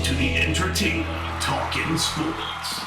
to the entertainment Talking Sports.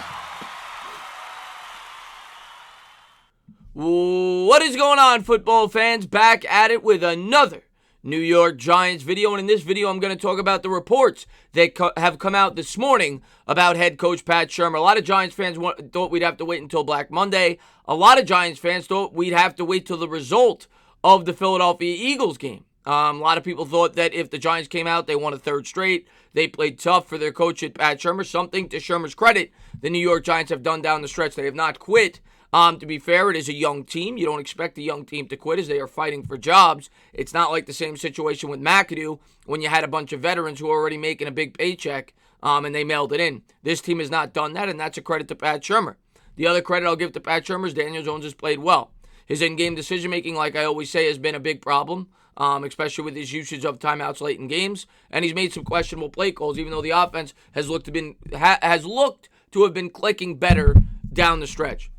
What is going on, football fans? Back at it with another New York Giants video. And in this video, I'm going to talk about the reports that have come out this morning about head coach Pat Shurmur. A lot of Giants fans thought we'd have to wait until Black Monday. A lot of Giants fans thought we'd have to wait till the result of the Philadelphia Eagles game. A lot of people thought that if the Giants came out, they won a third straight. They played tough for their coach at Pat Shurmur. Something to Shurmur's credit, the New York Giants have done down the stretch. They have not quit. To be fair, it is a young team. You don't expect a young team to quit as they are fighting for jobs. It's not like the same situation with McAdoo when you had a bunch of veterans who were already making a big paycheck and they mailed it in. This team has not done that, and that's a credit to Pat Shurmur. The other credit I'll give to Pat Shurmur is Daniel Jones has played well. His in-game decision-making, like I always say, has been a big problem, especially with his usage of timeouts late in games. And he's made some questionable play calls, even though the offense has looked to have been clicking better down the stretch.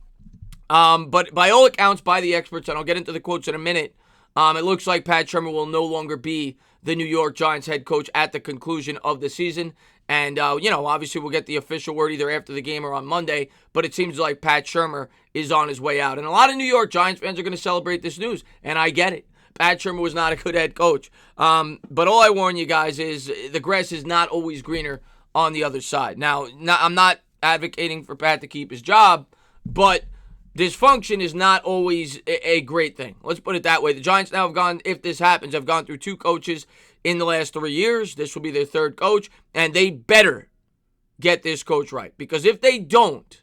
But by all accounts, by the experts, and I'll get into the quotes in a minute, it looks like Pat Shurmur will no longer be the New York Giants head coach at the conclusion of the season. And, obviously we'll get the official word either after the game or on Monday, but it seems like Pat Shurmur is on his way out. And a lot of New York Giants fans are going to celebrate this news, and I get it. Pat Shurmur was not a good head coach. But all I warn you guys is the grass is not always greener on the other side. Now, I'm not advocating for Pat to keep his job, but dysfunction is not always a great thing. Let's put it that way. The Giants now if this happens, have gone through two coaches in the last 3 years. This will be their third coach, and they better get this coach right. Because if they don't,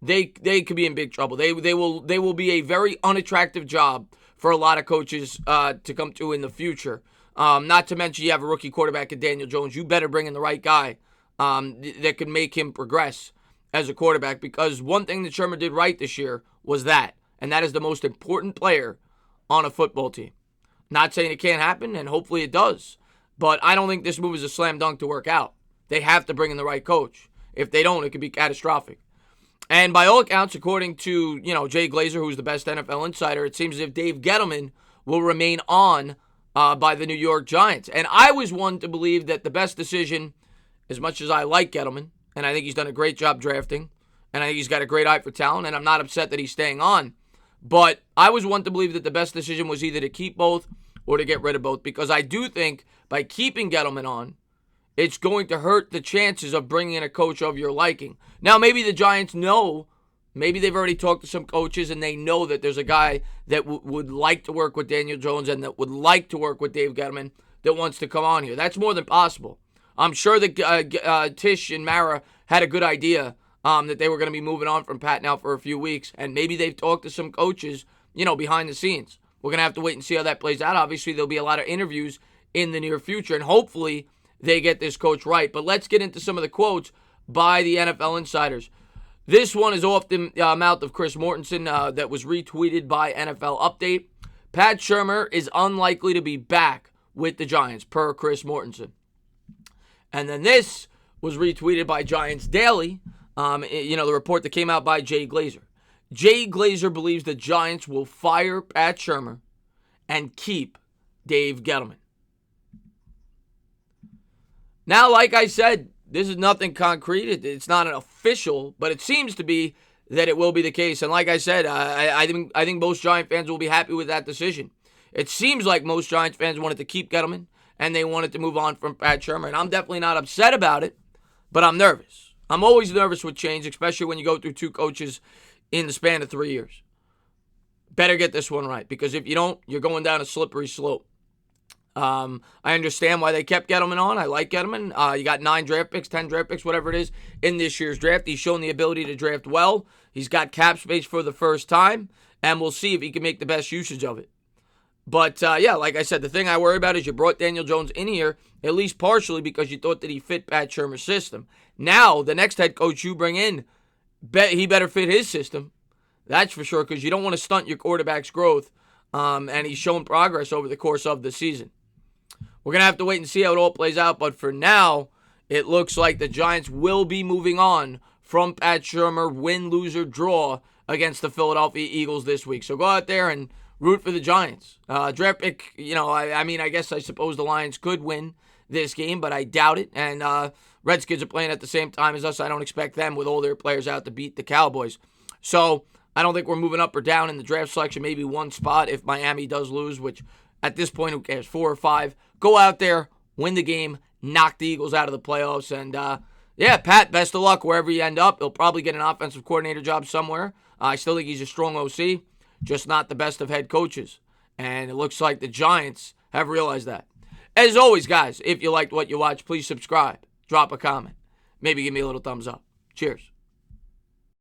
they could be in big trouble. They will be a very unattractive job for a lot of coaches to come to in the future. Not to mention you have a rookie quarterback in Daniel Jones. You better bring in the right guy that can make him progress as a quarterback, because one thing that Shurmur did right this year was that, and that is the most important player on a football team. Not saying it can't happen, and hopefully it does, but I don't think this move is a slam dunk to work out. They have to bring in the right coach. If they don't, it could be catastrophic. And by all accounts, according to Jay Glazer, who's the best NFL insider, it seems as if Dave Gettleman will remain on by the New York Giants. And I was one to believe that the best decision, as much as I like Gettleman, and I think he's done a great job drafting, and I think he's got a great eye for talent, and I'm not upset that he's staying on. But I was one to believe that the best decision was either to keep both or to get rid of both, because I do think by keeping Gettleman on, it's going to hurt the chances of bringing in a coach of your liking. Now, maybe the Giants know, maybe they've already talked to some coaches, and they know that there's a guy that would like to work with Daniel Jones and that would like to work with Dave Gettleman that wants to come on here. That's more than possible. I'm sure that Tish and Mara had a good idea that they were going to be moving on from Pat now for a few weeks, and maybe they've talked to some coaches, behind the scenes. We're going to have to wait and see how that plays out. Obviously, there'll be a lot of interviews in the near future, and hopefully they get this coach right. But let's get into some of the quotes by the NFL insiders. This one is off the mouth of Chris Mortensen that was retweeted by NFL Update. Pat Shurmur is unlikely to be back with the Giants, per Chris Mortensen. And then this was retweeted by Giants Daily, the report that came out by Jay Glazer. Jay Glazer believes the Giants will fire Pat Shurmur and keep Dave Gettleman. Now, like I said, this is nothing concrete. It's not an official, but it seems to be that it will be the case. And like I said, I think most Giant fans will be happy with that decision. It seems like most Giants fans wanted to keep Gettleman, and they wanted to move on from Pat Shurmur. And I'm definitely not upset about it, but I'm nervous. I'm always nervous with change, especially when you go through two coaches in the span of 3 years. Better get this one right, because if you don't, you're going down a slippery slope. I understand why they kept Gettleman on. I like Gettleman. You got 10 draft picks, whatever it is, in this year's draft. He's shown the ability to draft well. He's got cap space for the first time, and we'll see if he can make the best usage of it. But, like I said, the thing I worry about is you brought Daniel Jones in here, at least partially because you thought that he fit Pat Shurmur's system. Now, the next head coach you bring in, he better fit his system. That's for sure, because you don't want to stunt your quarterback's growth, and he's shown progress over the course of the season. We're going to have to wait and see how it all plays out, but for now, it looks like the Giants will be moving on from Pat Shurmur, win, lose, or draw against the Philadelphia Eagles this week. So go out there and root for the Giants. Draft pick, I suppose the Lions could win this game, but I doubt it. And Redskins are playing at the same time as us. I don't expect them with all their players out to beat the Cowboys. So I don't think we're moving up or down in the draft selection, maybe one spot if Miami does lose, which at this point, who cares, 4 or 5. Go out there, win the game, knock the Eagles out of the playoffs. And, yeah, Pat, best of luck wherever you end up. He'll probably get an offensive coordinator job somewhere. I still think he's a strong OC, just not the best of head coaches. And it looks like the Giants have realized that. As always, guys, if you liked what you watched, please subscribe, drop a comment, maybe give me a little thumbs up. Cheers.